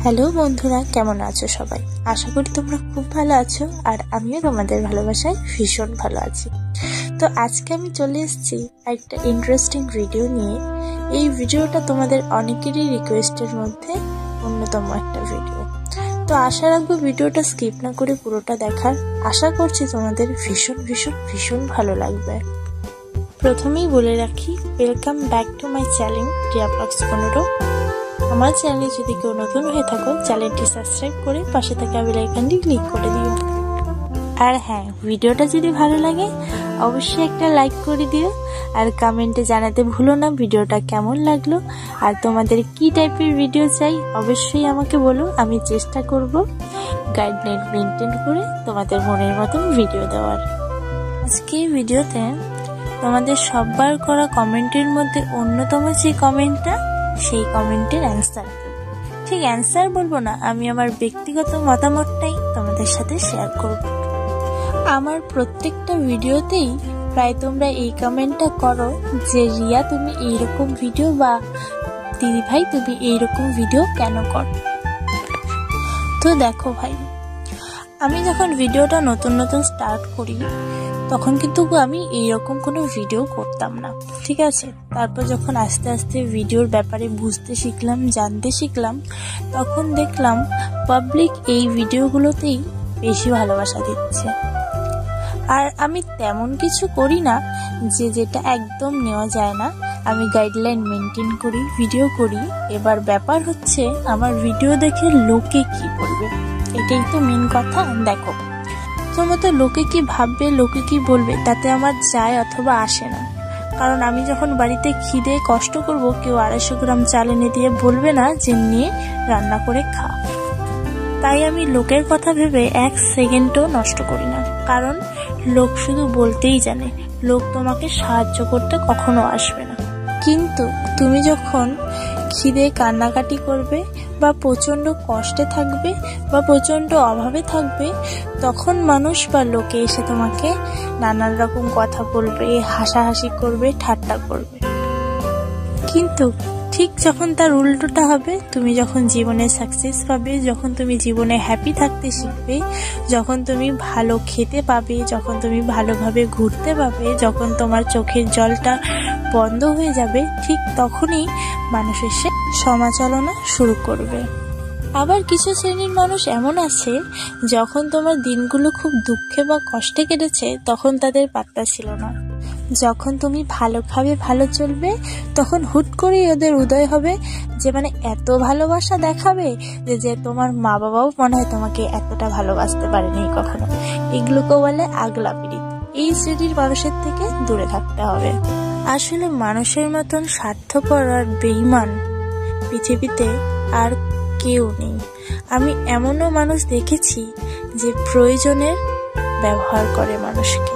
Hello বন্ধুরা, কেমন আছো সবাই? আশা করি তোমরা খুব ভালো আছো আর আমিও তোমাদের ভালোবাসায় ভীষণ ভালো আছি। তো আজকে আমি চলে এসেছি একটা ইন্টারেস্টিং ভিডিও নিয়ে। এই ভিডিওটা তোমাদের অনেকেরই রিকোয়েস্টের মধ্যে অন্যতম একটা ভিডিও। তো আশা রাখবো ভিডিওটা স্কিপ না করে পুরোটা দেখার। আশা করছি তোমাদের ভীষণ ভীষণ ভীষণ ভালো লাগবে। প্রথমেই বলে রাখি, welcome back to my channel Riya blogs 15। আমার চ্যানেলে যদি কেউ নতুন হয়ে থাকো, চ্যানেলটি সাবস্ক্রাইব করে পাশে থাকা বেল আইকনটি ক্লিক করে দিও। আর হ্যাঁ, ভিডিওটা যদি ভালো লাগে অবশ্যই একটা লাইক করে দিও আর কমেন্টে জানাতে ভুলো না ভিডিওটা কেমন লাগলো আর তোমাদের কি টাইপের ভিডিও চাই অবশ্যই আমাকে বলো। আমি চেষ্টা করব গাইডলাইন মেনটেন করে তোমাদের মনের মতন ভিডিও দেওয়ার। আজকে ভিডিওতে তোমাদের সববার করা কমেন্টের মধ্যে অন্যতম যে কমেন্টটা, সেই কমেন্টের অ্যান্সার, ঠিক অ্যান্সার বলবো না, আমি আমার ব্যক্তিগত মতামতটাই তোমাদের সাথে শেয়ার করব। আমার প্রত্যেকটা ভিডিওতেই প্রায় তোমরা এই কমেন্টটা করো যে রিয়া তুমি এইরকম ভিডিও, বা দিদি ভাই তুমি এইরকম ভিডিও কেন করো। তো দেখো ভাই, আমি যখন ভিডিওটা নতুন নতুন স্টার্ট করি তখন কিন্তু আমি এইরকম কোনো ভিডিও করতাম না, ঠিক আছে। তারপর যখন আস্তে আস্তে ভিডিওর ব্যাপারে বুঝতে শিখলাম, জানতে শিখলাম, তখন দেখলাম পাবলিক এই ভিডিওগুলোতেই বেশি ভালোবাসা দিচ্ছে। আর আমি তেমন কিছু করি না যেটা একদম নেওয়া যায় না। আমি গাইডলাইন মেনটেন করি, ভিডিও করি। এবার ব্যাপার হচ্ছে আমার ভিডিও দেখে লোকে কি বলবে, এটাই তো মেন কথা। দেখো, প্রথমত লোকে কি ভাববে, লোকে কি বলবে তাতে আমার যায় অথবা আসে না। কারণ আমি যখন বাড়িতে খিদে কষ্ট করব, কেউ 250 গ্রাম চাল এনে দিয়ে বলবে না যে নিয়ে রান্না করে খা। তাই আমি লোকের কথা ভেবে 1 সেকেন্ডও নষ্ট করি না। কারণ লোক শুধু বলতেই জানে, লোক তোমাকে সাহায্য করতে কখনো আসবে না। কিন্তু তুমি যখন খিদে কান্নাকাটি করবে বা প্রচন্ড কষ্টে থাকবে বা প্রচন্ড অভাবে থাকবে, তখন মানুষ বা লোকে এসে তোমাকে নানান রকম কথা বলবে, হাসাহাসি করবে, ঠাট্টা করবে। কিন্তু ঠিক যখন তার উল্টোটা হবে, তুমি যখন জীবনে সাকসেস পাবে, যখন তুমি জীবনে হ্যাপি থাকতে শিখবে, যখন তুমি ভালো খেতে পাবে, যখন তুমি ভালোভাবে ঘুরতে পাবে, যখন তোমার চোখের জলটা বন্ধ হয়ে যাবে, ঠিক তখনই মানুষ এসে সমালোচনা শুরু করবে। আবার কিছু শ্রেণীর মানুষ এমন আছে, যখন তোমার দিনগুলো খুব দুঃখে বা কষ্টে কেটেছে তখন তাদের পাত্তা ছিল না। যখন তুমি ভালো খাবে, ভালো চলবে, তখন হুট করেই ওদের উদয় হবে যে এত ভালোবাসা দেখাবে যে তোমার মা বাবাও মনে হয় তোমাকে এতটা ভালোবাসতে পারেনি কখনো। এগুলোকে বলে আগলা পিড়িত। এই শ্রেণীর মানুষের থেকে দূরে থাকতে হবে। আসলে মানুষের মতন স্বার্থপর আর বেঈমান পৃথিবীতে আর কেউ নেই। আমি এমনও মানুষ দেখেছি যে প্রয়োজনের ব্যবহার করে মানুষকে।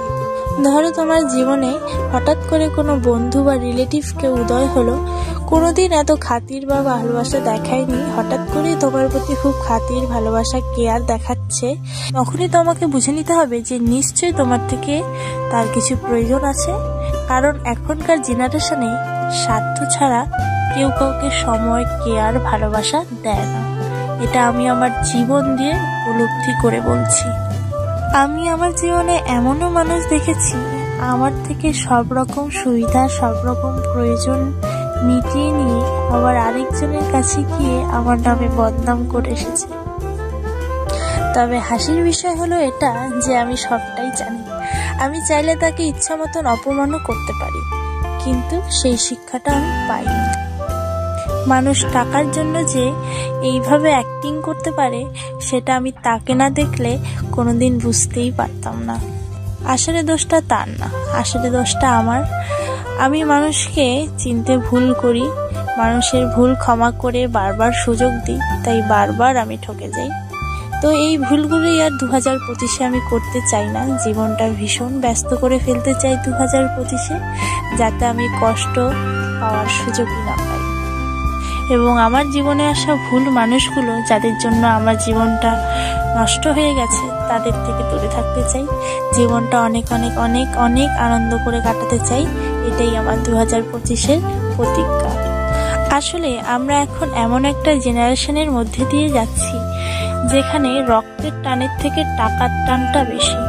ধরো তোমার জীবনে হঠাৎ করে কোনো বন্ধু বা রিলেটিভ কেউ উদয় হলো, কোনোদিন এত খাতির বা ভালোবাসা দেখায়নি, হঠাৎ করে তোমার প্রতি খুব খাতির, ভালোবাসা, কেয়ার দেখাচ্ছে, তখনই তোমাকে বুঝে নিতে হবে যে নিশ্চয়ই তোমার থেকে তার কিছু প্রয়োজন আছে। কারণ এখনকার জেনারেশনে স্বার্থ ছাড়া কেউ কাউকে সময়, কেয়ার, ভালোবাসা দেয় না। এটা আমি আমার জীবন দিয়ে উপলব্ধি করে বলছি। আমি আমার জীবনে এমনও মানুষ দেখেছি, আমার থেকে সব রকম সুবিধা, সব রকম প্রয়োজন মিটিয়ে নিয়ে আবার আরেকজনের কাছে গিয়ে আমার নামে বদনাম করে এসেছে। তবে হাসির বিষয় হলো এটা যে আমি সবটাই জানি। আমি চাইলে তাকে ইচ্ছা মতন অপমানও করতে পারি, কিন্তু সেই শিক্ষাটা আমি পাইনি। মানুষ টাকার জন্য যে এইভাবে অ্যাক্টিং করতে পারে সেটা আমি তাকে না দেখলে কোনোদিন বুঝতেই পারতাম না। আসলে দোষটা তার না, আসলে দোষটা আমার। আমি মানুষকে চিনতে ভুল করি, মানুষের ভুল ক্ষমা করে বারবার সুযোগ দিই, তাই বারবার আমি ঠকে যাই। তো এই ভুলগুলোই আর 2025-এ আমি করতে চাই না। জীবনটা ভীষণ ব্যস্ত করে ফেলতে চাই 2025-এ, যাতে আমি কষ্ট পাওয়ার সুযোগই না পাই। এবং আমার জীবনে আসা ভুল মানুষগুলো, যাদের জন্য আমার জীবনটা নষ্ট হয়ে গেছে, তাদের থেকে দূরে থাকতে চাই। জীবনটা অনেক অনেক অনেক অনেক আনন্দ করে কাটাতে চাই। এটাই আমার 2025-এর প্রতিজ্ঞা। আসলে আমরা এখন এমন একটা জেনারেশনের মধ্যে দিয়ে যাচ্ছি যেখানে রক্তের টানের থেকে টাকার টানটা বেশি।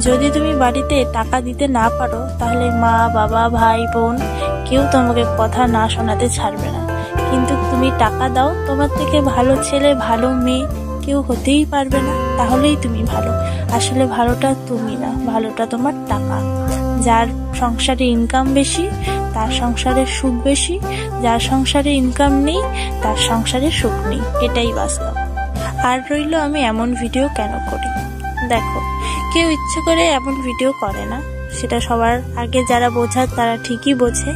যদি তুমি বাড়িতে টাকা দিতে না পারো তাহলে মা বাবা ভাই বোন কেউ তোমাকে কথা না শোনাতে ছাড়বে না, কিন্তু তুমি টাকা দাও, তোমার থেকে ভালো ছেলে ভালো মেয়ে কেউ হতেই পারবে না, তাহলেই তুমি ভালো। আসলে ভালোটা তুমি না, ভালোটা তোমার টাকা। যার সংসারে ইনকাম বেশি তার সংসারে সুখ বেশি, যার সংসারে ইনকাম নেই তার সংসারে সুখ নেই, এটাই বাস্তব। আর রইল আমি এমন ভিডিও কেন করি, দেখো কেউ ইচ্ছে করে এমন ভিডিও করে না, সেটা সবার আগে যারা বোঝার তারা ঠিকই বোঝে।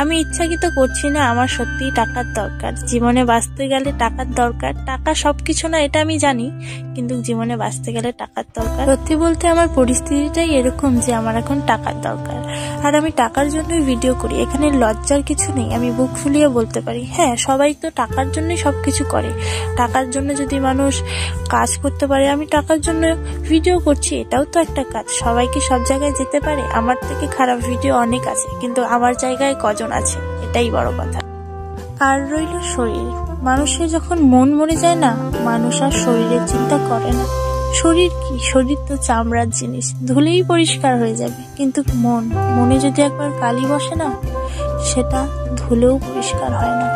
আমি ইচ্ছাকৃত করছি না, আমার সত্যিই টাকার দরকার, জীবনে বাঁচতে গেলে টাকার দরকার। টাকা সবকিছু না এটা আমি জানি, কিন্তু জীবনে বাঁচতে গেলে টাকার দরকার। সত্যি বলতে আমার পরিস্থিতিটাই এরকম যে আমার এখন টাকার দরকার, আর আমি টাকার জন্যই ভিডিও করি। এখানে লজ্জার কিছু নেই, আমি বুক ফুলিয়ে বলতে পারি। হ্যাঁ, সবাই তো টাকার জন্যই সবকিছু করে, টাকার জন্য যদি মানুষ কাজ করতে পারে, আমি টাকার জন্য ভিডিও করছি, এটাও তো একটা কাজ। সবাই কি সব জায়গায় যেতে পারে? আমার থেকে খারাপ ভিডিও অনেক আছে, কিন্তু আমার জায়গায় কজন আছে, এটাই বড় কথা। আর রইল শরীর, মানুষের যখন মন মরে যায় না, মানুষ আর শরীরের চিন্তা করে না। শরীর কি, শরীর তো চামড়ার জিনিস, ধুলেই পরিষ্কার হয়ে যাবে, কিন্তু মনে যদি একবার কালি বসে না, সেটা ধুলেও পরিষ্কার হয় না।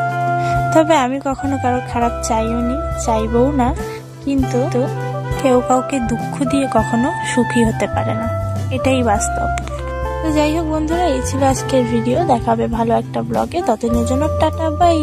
তবে আমি কখনো কারো খারাপ চাইও নি, চাইবও না, কিন্তু কেউ কাউকে দুঃখ দিয়ে কখনো সুখী হতে পারে না, এটাই বাস্তব। তো যাই হোক বন্ধুরা, এই ছিল আজকের ভিডিও। দেখা হবে ভালো একটা ব্লগে, ততদিনের জন্য টাটা বাই।